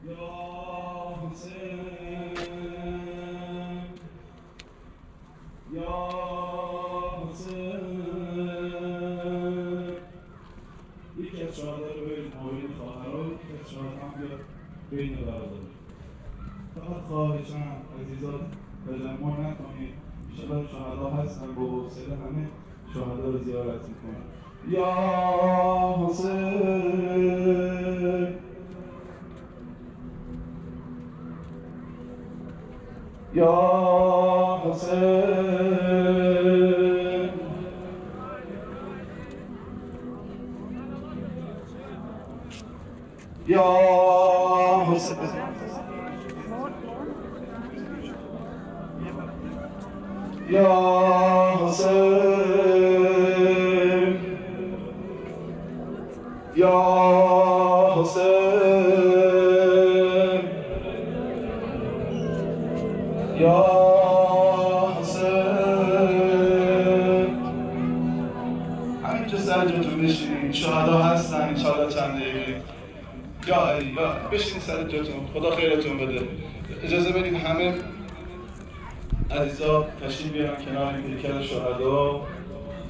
یا حسین یا حسین. یکی از شهدا رو برید مابین خواهرها، یکی از شهدا هم بیاد بین برادر. فقط خواهشم عزیزان تجمع نکنید، بیشتر شهدا هستن با حوصله همه شهدا رو زیارت میکنن. یا حسین یا حسین یا حسین یا حسین یا حسین یا حسین. همینجا سر جاتون بشینید، شهدا هستن انشاءالله چند دقیقه. یا بشینید سر جاتون، خدا خیرتون بده. اجازه بدید همه عزیزا تشریف بیارن کنار این پیکر شهدا.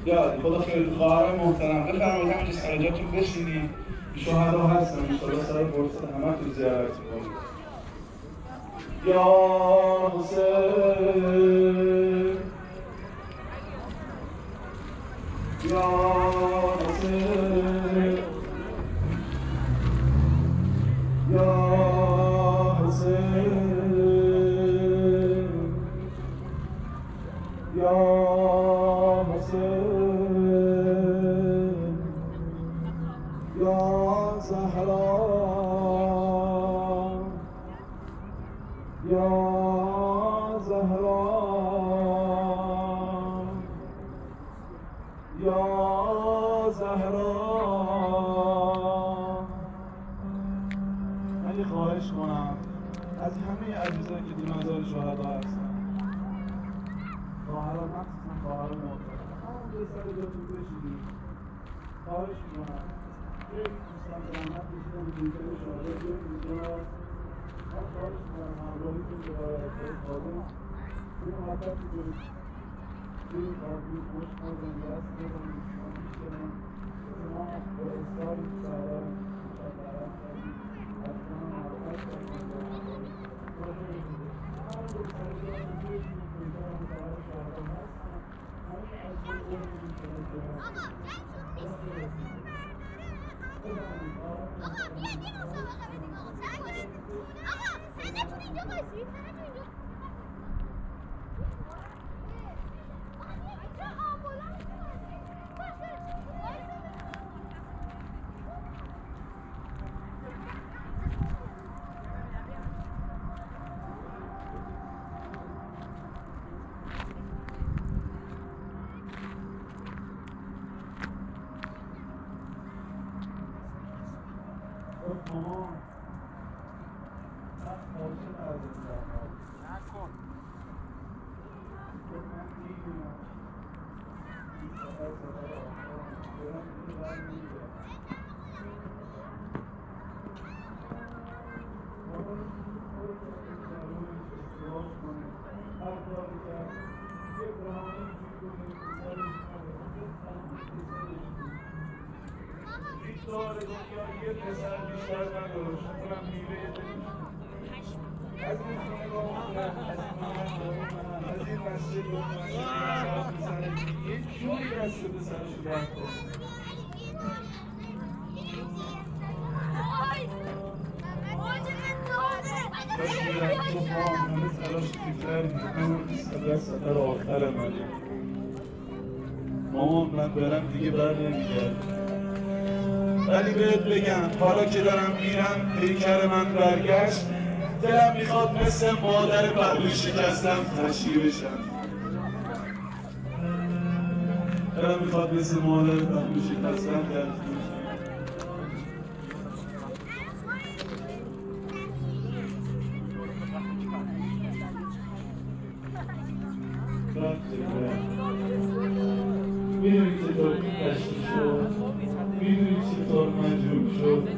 یا خدا خیرتون. خواهران محترم بفرمایید همینجا سر جاتون بشینید، شهدا هستن انشاءالله سر فرصت همتون زیارت می‌کنید. یا حسین یا حسین یا حسین یا حسین یا زهرا یا زهرا یا زهرا. من یه خواهش کنم از همه عزیزانی که تو مزار شهدا هستن، خواهران مخصوصا خواهران محترم، همونجا سر جاتون بشینید. خواهش میکنم خیلی دوستان زحمت کشیدن پیکر شهدا بیاید اینجا. من خواهش میکنم همراهیتون رو برای خادم این محبت کنید. این کاربی خوش مازن دست بزنید، شما بیشترم شما با اصحاری که برای مشاورت کنید، از شما محبت کنید. همه رو سر جاتون بشینید که اینجا متعرض شهدا هستن. همه از این قومی که اینجا مامان من عاشق عزیزم نکن. من میدونم این سفر آخر دارم اینو برمیگردم. مامان خودت رو درونش ازدواج کنه، هر کاری کرد یه برهانه اینجوری کنه پسرش هیچ دار دنیا یه پسر بیشتر نداشت، اونم میوه دلش. از این خانگاه از این مسجد و مسجد پسرش یه جوری دست پسرش گرد کنه. کاش میرم تو خواهم همه تلاش کردیم، همون سفر آخر منه. مامان من برم دیگه بر نمیگردم، ولی بهت بگم حالا که دارم میرم پیکر من برگشت، دلم میخواد مثل مادر پهلو شکستم تشییع بشم. دلم میخواد مثل مادر پهلو شکستم تشییع بشم. میدونی چطور کشتی شد، میدونی چطور مجروب شد.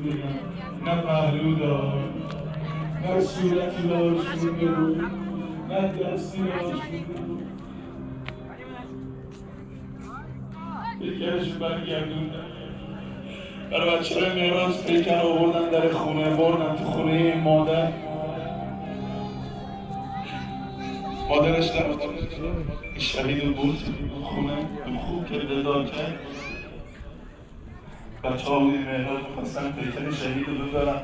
بگم، نه پهلو دار، نه صورتی داشتونده بود، نه دستی داشتونده بود. پیکرشو برگردوندن، برای بچه های مهراز پیکر آوردن در خونه، بردن تو خونه مادر. مادرش رفت شهید بود خونه، خوب که دلدار کرد. بچه ها بودی مهراز میخواستن پیکر شهید رو ببرن.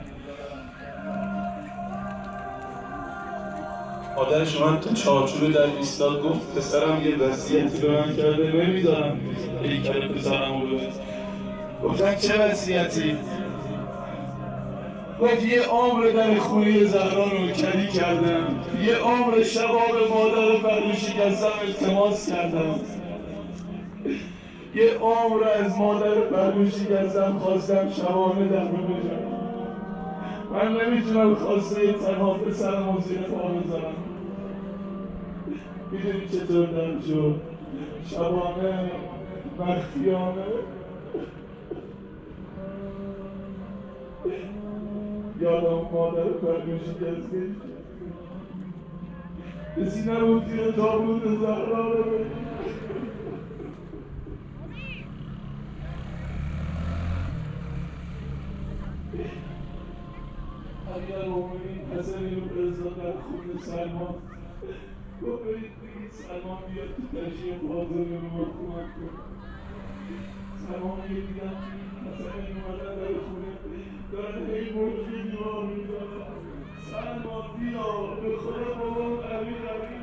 مادرش اومد تو چارچوب در ایستاد، گفت پسرم یه وصیتی به من کرده، نمیذارم پیکر پسرم رو ببرن. گفتن چه وصیتی؟ گفت یه عمر در خونه زهرا نوکری کردم، یه عمر شباب مادر پهلو شکستم التماس کردم، یه عمر از مادر پهلو شکستم خواستم شبانه در بجم. من نمیتونم خواسته تنها پسرم رو زیر پا بذارم. میدونی چطور در شد؟ شبانه، مخفیانه، یادم مادر پهلو شکسته کسی نبود زیر تابوت زهرا رو بگیر. اگر اومدین پسری رو برزا در خون سلمان، گفت برید بگید سلمان بیاد تو تشریف حاضر رو کمک کن. سلمان یه دیدم پسری اومدن در خونه دارن هی مرگی دیوار میدارن. سلمان بیا به خدا بابام قوی قوی